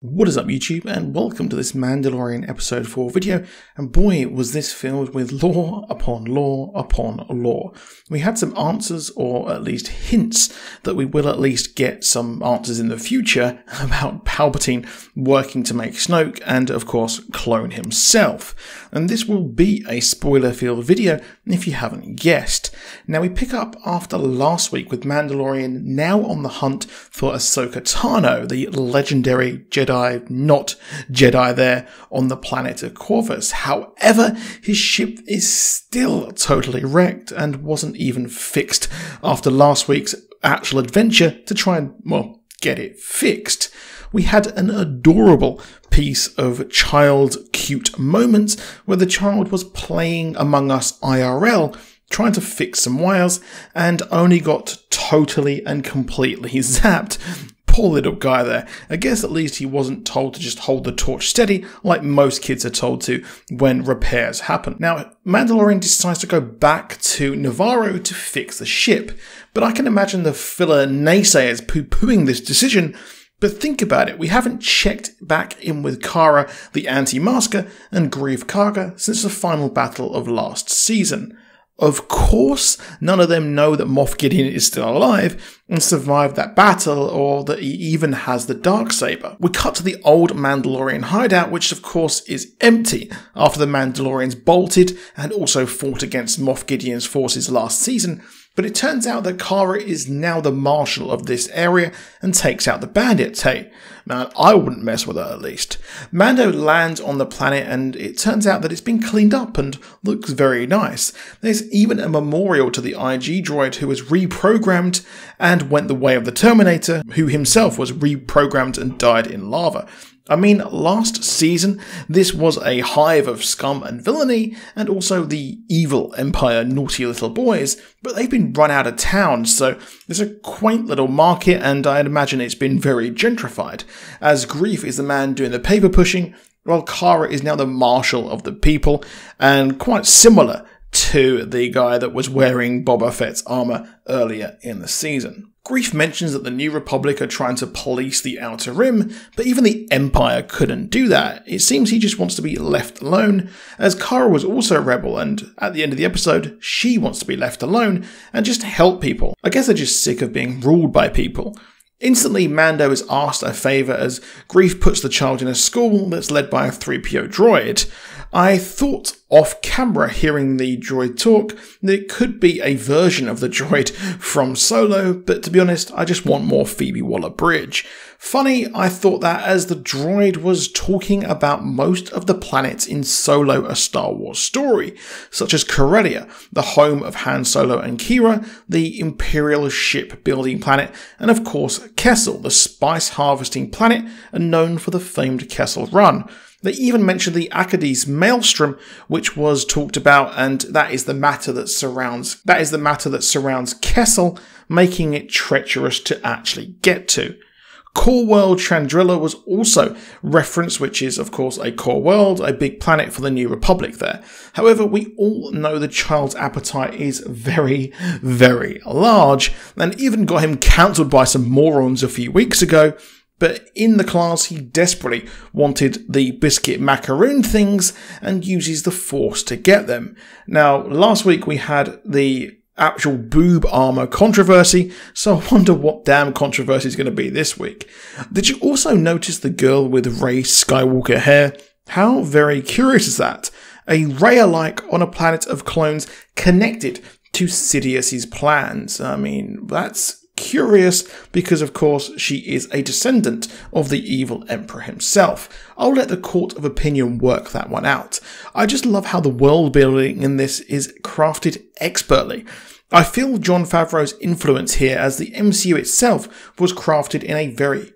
What is up YouTube, and welcome to this Mandalorian episode 4 video, and boy was this filled with lore upon lore upon lore. We had some answers, or at least hints, that we will at least get some answers in the future about Palpatine working to make Snoke and of course clone himself. And this will be a spoiler-filled video if you haven't guessed. Now we pick up after last week with Mandalorian now on the hunt for Ahsoka Tano, the legendary Jedi, not Jedi there on the planet of Corvus. However, his ship is still totally wrecked and wasn't even fixed after last week's actual adventure to try and, well, get it fixed. We had an adorable piece of child cute moments where the child was playing Among Us IRL, trying to fix some wires, and only got totally and completely zapped. Poor little guy there. I guess at least he wasn't told to just hold the torch steady like most kids are told to when repairs happen. Now, Mandalorian decides to go back to Navarro to fix the ship, but I can imagine the filler naysayers poo-pooing this decision. But think about it, we haven't checked back in with Cara, the anti-masker, and Greef Karga since the final battle of last season. Of course, none of them know that Moff Gideon is still alive and survived that battle, or that he even has the Darksaber. We cut to the old Mandalorian hideout, which of course is empty after the Mandalorians bolted and also fought against Moff Gideon's forces last season. But it turns out that Cara is now the marshal of this area and takes out the bandits. Hey, man, I wouldn't mess with her at least. Mando lands on the planet and it turns out that it's been cleaned up and looks very nice. There's even a memorial to the Ig Droid who was reprogrammed and went the way of the Terminator, who himself was reprogrammed and died in lava. I mean, last season, this was a hive of scum and villainy, and also the evil Empire naughty little boys, but they've been run out of town, so there's a quaint little market, and I'd imagine it's been very gentrified, as Greef is the man doing the paper pushing, while Cara is now the marshal of the people, and quite similar to the guy that was wearing Boba Fett's armor earlier in the season. Greef mentions that the New Republic are trying to police the Outer Rim, but even the Empire couldn't do that. It seems he just wants to be left alone, as Cara was also a rebel, and at the end of the episode, she wants to be left alone and just help people. I guess they're just sick of being ruled by people. Instantly, Mando is asked a favour as Greef puts the child in a school that's led by a 3PO droid. I thought off camera, hearing the droid talk, that it could be a version of the droid from Solo, but to be honest, I just want more Phoebe Waller-Bridge. Funny, I thought that as the droid was talking about most of the planets in Solo, a Star Wars story, such as Corellia, the home of Han Solo and Kira, the Imperial shipbuilding planet, and of course Kessel, the spice harvesting planet and known for the famed Kessel Run. They even mentioned the Acades Maelstrom, which was talked about, and that is the matter that surrounds Kessel, making it treacherous to actually get to. Core World Chandrilla was also referenced, which is of course a core world, a big planet for the New Republic there. However, we all know the child's appetite is very, very large, and even got him cancelled by some morons a few weeks ago. But in the class, he desperately wanted the biscuit macaroon things and uses the Force to get them. Now, last week we had the actual boob armor controversy, so I wonder what damn controversy is going to be this week. Did you also notice the girl with Rey Skywalker hair? How very curious is that? A Rey-alike on a planet of clones connected to Sidious's plans. I mean, that's curious because of course she is a descendant of the evil emperor himself. I'll let the court of opinion work that one out. I just love how the world building in this is crafted expertly. I feel Jon Favreau's influence here, as the MCU itself was crafted in a very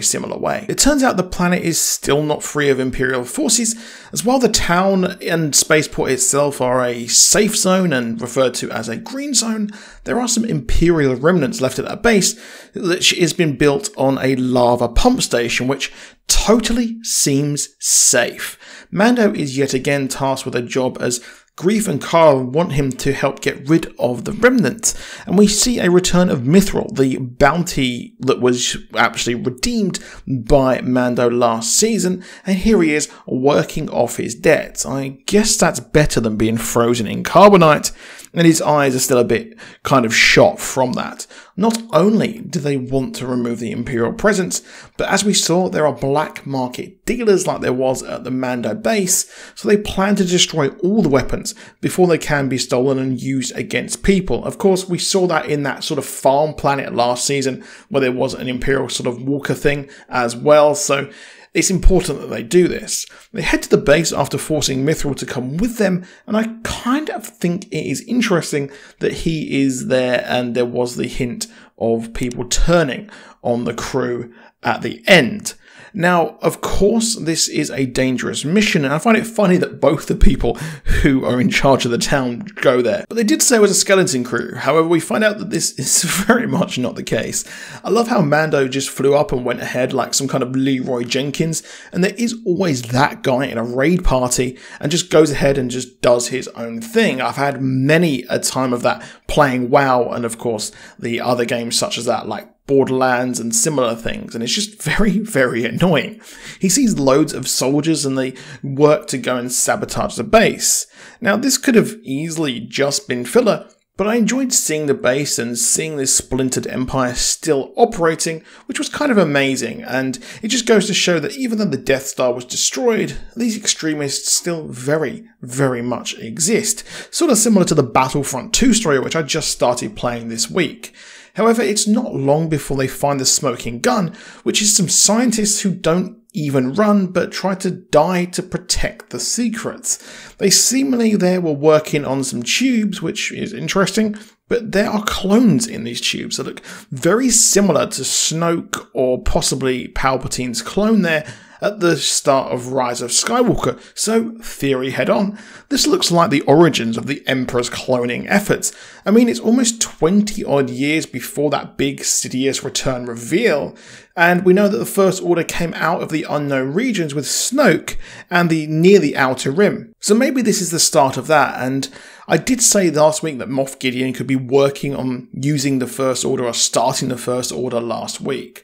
similar way. It turns out the planet is still not free of Imperial forces, as while the town and spaceport itself are a safe zone and referred to as a green zone, there are some Imperial remnants left at that base that has been built on a lava pump station, which totally seems safe. Mando is yet again tasked with a job as Greef and Cara want him to help get rid of the remnants, and we see a return of Mithril, the bounty that was actually redeemed by Mando last season, and here he is working off his debts. I guess that's better than being frozen in carbonite, and his eyes are still a bit kind of shot from that. Not only do they want to remove the Imperial presence, but as we saw, there are black market dealers like there was at the Mando base, so they plan to destroy all the weapons before they can be stolen and used against people. Of course, we saw that in that sort of farm planet last season, where there was an Imperial sort of walker thing as well, so it's important that they do this. They head to the base after forcing Mithril to come with them, and I kind of think it is interesting that he is there, and there was the hint of people turning on the crew at the end. Now, of course, this is a dangerous mission, and I find it funny that both the people who are in charge of the town go there. But they did say it was a skeleton crew. However, we find out that this is very much not the case. I love how Mando just flew up and went ahead like some kind of Leroy Jenkins, and there is always that guy in a raid party and just goes ahead and just does his own thing. I've had many a time of that playing WoW, and of course the other games such as that, like Borderlands and similar things, and it's just very, very annoying. He sees loads of soldiers and they work to go and sabotage the base. Now, this could have easily just been filler, but I enjoyed seeing the base and seeing this splintered empire still operating, which was kind of amazing, and it just goes to show that even though the Death Star was destroyed, these extremists still very, very much exist. Sort of similar to the Battlefront 2 story, which I just started playing this week. However, it's not long before they find the smoking gun, which is some scientists who don't even run but try to die to protect the secrets. They seemingly there were working on some tubes, which is interesting, but there are clones in these tubes that look very similar to Snoke or possibly Palpatine's clone there at the start of Rise of Skywalker, so theory head on. This looks like the origins of the Emperor's cloning efforts. I mean, it's almost 20 odd years before that big Sidious return reveal, and we know that the First Order came out of the unknown regions with Snoke and near the Outer Rim. So maybe this is the start of that, and I did say last week that Moff Gideon could be working on using the First Order or starting the First Order last week.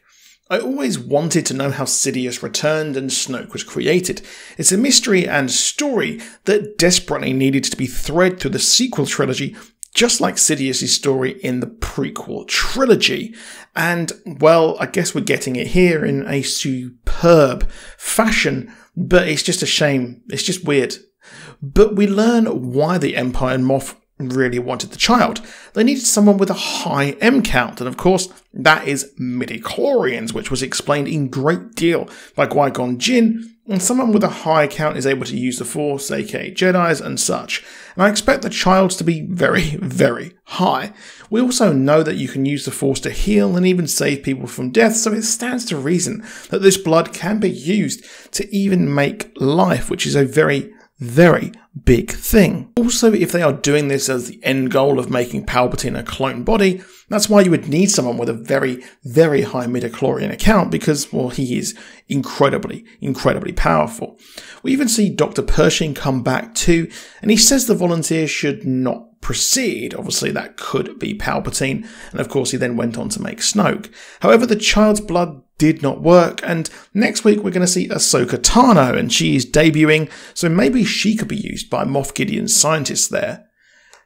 I always wanted to know how Sidious returned and Snoke was created. It's a mystery and story that desperately needed to be threaded through the sequel trilogy, just like Sidious' story in the prequel trilogy. And, well, I guess we're getting it here in a superb fashion, but it's just a shame. It's just weird. But we learn why the Empire and Moff really wanted the child. They needed someone with a high M count, and of course that is midichlorians, which was explained in great deal by Qui-Gon Jinn, and someone with a high count is able to use the Force, aka Jedis and such, and I expect the child's to be very, very high. We also know that you can use the Force to heal and even save people from death, so it stands to reason that this blood can be used to even make life, which is a very, very big thing. Also, if they are doing this as the end goal of making Palpatine a clone body, that's why you would need someone with a very, very high midichlorian account, because, well, he is incredibly, incredibly powerful. We even see Dr. Pershing come back too, and he says the volunteers should not proceed. Obviously, that could be Palpatine, and of course he then went on to make Snoke. However, the child's blood did not work, and next week we're going to see Ahsoka Tano, and she is debuting, so maybe she could be used by Moff Gideon's scientists there.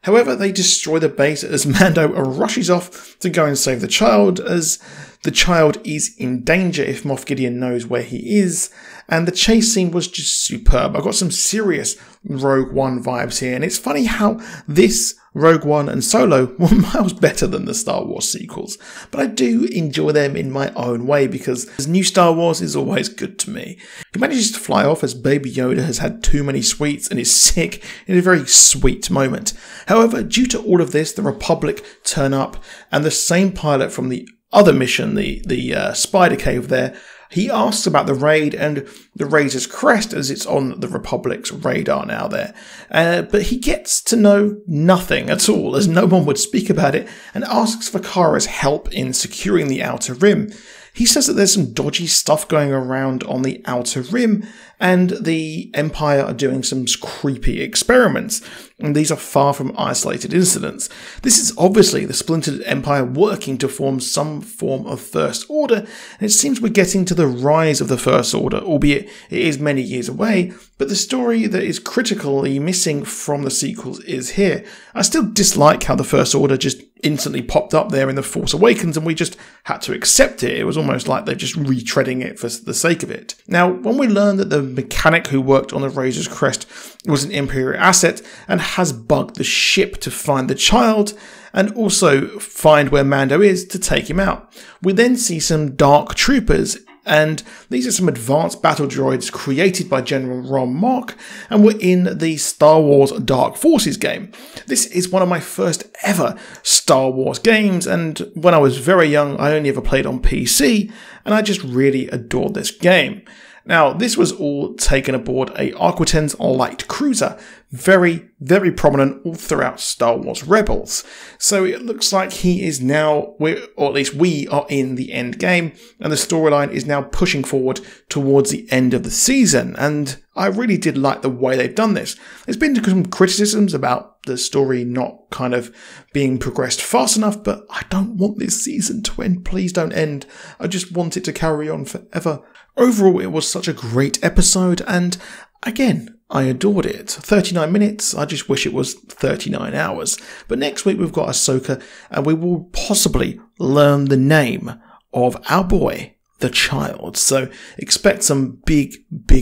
However, they destroy the base as Mando rushes off to go and save the child, as the child is in danger if Moff Gideon knows where he is, and the chase scene was just superb. I got some serious Rogue One vibes here, and it's funny how this Rogue One and Solo were miles better than the Star Wars sequels, but I do enjoy them in my own way because new Star Wars is always good to me. He manages to fly off as Baby Yoda has had too many sweets and is sick in a very sweet moment. However, due to all of this, the Republic turn up, and the same pilot from the other mission, the Spider Cave there, he asks about the raid and the Razor's Crest as it's on the Republic's radar now there. But he gets to know nothing at all as no one would speak about it, and asks for Kara's help in securing the Outer Rim. He says that there's some dodgy stuff going around on the Outer Rim, and the Empire are doing some creepy experiments, and these are far from isolated incidents. This is obviously the splintered Empire working to form some form of First Order, and it seems we're getting to the rise of the First Order, albeit it is many years away, but the story that is critically missing from the sequels is here. I still dislike how the First Order just instantly popped up there in The Force Awakens, and we just had to accept it. It was almost like they're just retreading it for the sake of it. Now, when we learn that the mechanic who worked on the Razor's Crest was an Imperial asset and has bugged the ship to find the child, and also find where Mando is to take him out, we then see some Dark Troopers, and these are some advanced battle droids created by General Ron Mark and were in the Star Wars Dark Forces game. This is one of my first ever Star Wars games, and when I was very young I only ever played on PC, and I just really adored this game. Now, this was all taken aboard a Aquitaine light cruiser, very, very prominent all throughout Star Wars Rebels. So it looks like he is now, or at least we are in the end game, and the storyline is now pushing forward towards the end of the season, and I really did like the way they've done this. There's been some criticisms about the story not kind of being progressed fast enough, but I don't want this season to end. Please don't end. I just want it to carry on forever. Overall, it was such a great episode, and again, I adored it. 39 minutes, I just wish it was 39 hours. But next week we've got Ahsoka, and we will possibly learn the name of our boy, the child. So expect some big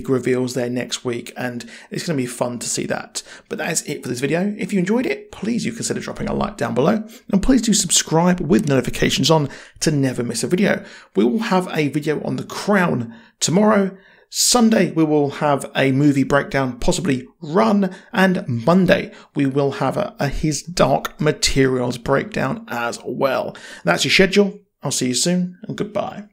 reveals there next week, and it's going to be fun to see that. But that is it for this video. If you enjoyed it, please do consider dropping a like down below, and please do subscribe with notifications on to never miss a video. We will have a video on The Crown tomorrow. Sunday we will have a movie breakdown, possibly Run, and Monday we will have a His Dark Materials breakdown as well. That's your schedule. I'll see you soon, and goodbye.